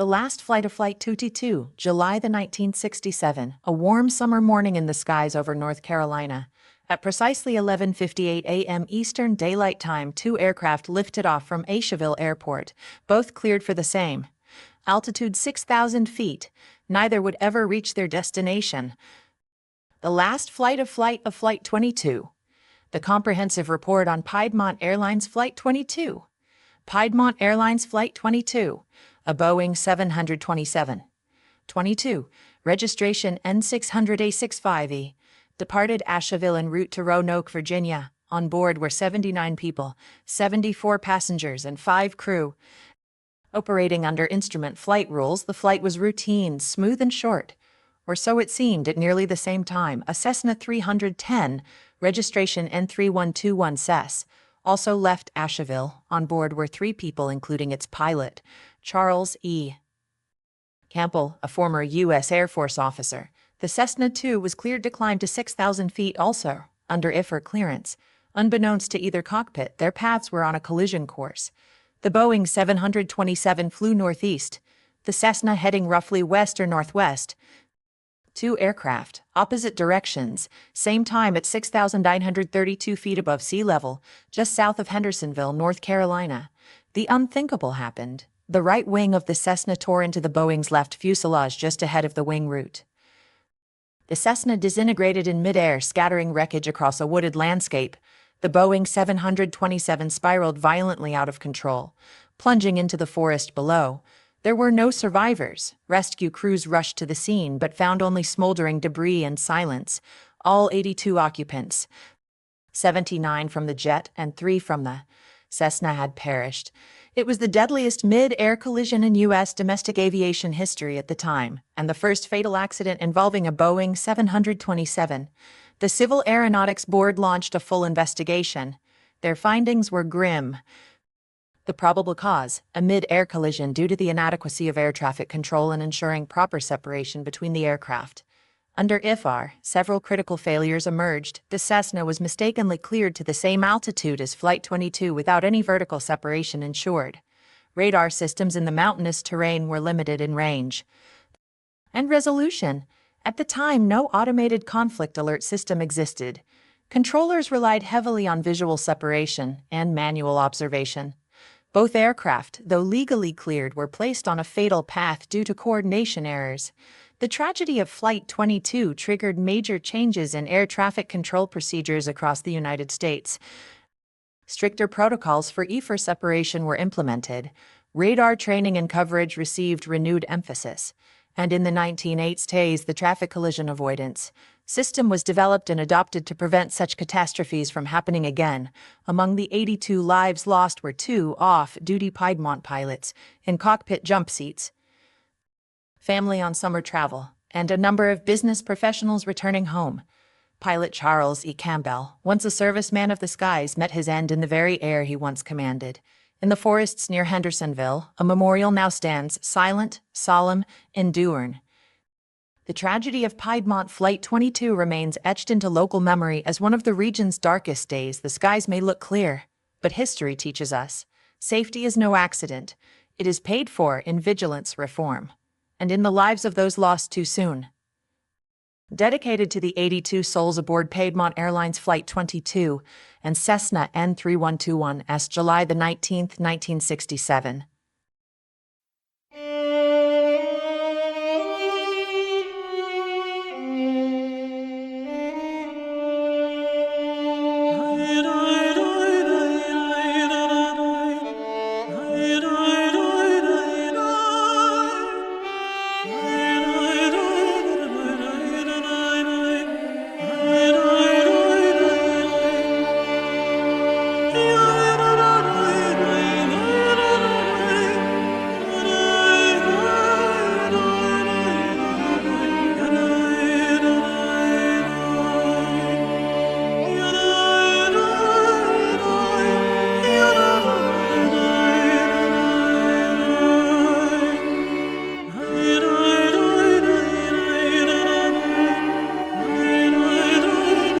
The last flight of Flight 22, July the 1967, a warm summer morning in the skies over North Carolina. At precisely 11:58 a.m. Eastern Daylight Time, two aircraft lifted off from Asheville Airport, both cleared for the same altitude 6,000 feet. Neither would ever reach their destination. The last flight of Flight 22. The comprehensive report on Piedmont Airlines Flight 22. Piedmont Airlines Flight 22, a Boeing 727. 22, registration N600A65E, departed Asheville en route to Roanoke, Virginia. On board were 79 people, 74 passengers, and 5 crew. Operating under instrument flight rules, the flight was routine, smooth, and short. Or so it seemed at nearly the same time. A Cessna 310, registration N3121 CES, also left Asheville. On board were 3 people, including its pilot, Charles E. Campbell, a former U.S. Air Force officer. The Cessna 2 was cleared to climb to 6,000 feet also, under IFR clearance. Unbeknownst to either cockpit, their paths were on a collision course. The Boeing 727 flew northeast, the Cessna heading roughly west or northwest. 2 aircraft, opposite directions, same time at 6,932 feet above sea level, just south of Hendersonville, North Carolina. The unthinkable happened. The right wing of the Cessna tore into the Boeing's left fuselage just ahead of the wing root. The Cessna disintegrated in midair, scattering wreckage across a wooded landscape. The Boeing 727 spiraled violently out of control, plunging into the forest below. There were no survivors. Rescue crews rushed to the scene but found only smoldering debris and silence. All 82 occupants, 79 from the jet and 3 from the Cessna, had perished. It was the deadliest mid-air collision in U.S. domestic aviation history at the time, and the first fatal accident involving a Boeing 727. The Civil Aeronautics Board launched a full investigation. Their findings were grim. The probable cause, a mid-air collision due to the inadequacy of air traffic control and ensuring proper separation between the aircraft. Under IFR, several critical failures emerged. The Cessna was mistakenly cleared to the same altitude as Flight 22 without any vertical separation ensured. Radar systems in the mountainous terrain were limited in range and resolution. At the time, no automated conflict alert system existed. Controllers relied heavily on visual separation and manual observation. Both aircraft, though legally cleared, were placed on a fatal path due to coordination errors. The tragedy of Flight 22 triggered major changes in air traffic control procedures across the United States. Stricter protocols for IFR separation were implemented. Radar training and coverage received renewed emphasis. And in the 1980s, the traffic collision avoidance system was developed and adopted to prevent such catastrophes from happening again. Among the 82 lives lost were 2 off-duty Piedmont pilots in cockpit jump seats, family on summer travel, and a number of business professionals returning home. Pilot Charles E. Campbell, once a serviceman of the skies, met his end in the very air he once commanded. In the forests near Hendersonville, a memorial now stands, silent, solemn, enduring. The tragedy of Piedmont Flight 22 remains etched into local memory as one of the region's darkest days. The skies may look clear, but history teaches us safety is no accident. It is paid for in vigilance reform, and in the lives of those lost too soon. Dedicated to the 82 souls aboard Piedmont Airlines Flight 22 and Cessna N3121's July the 19th, 1967.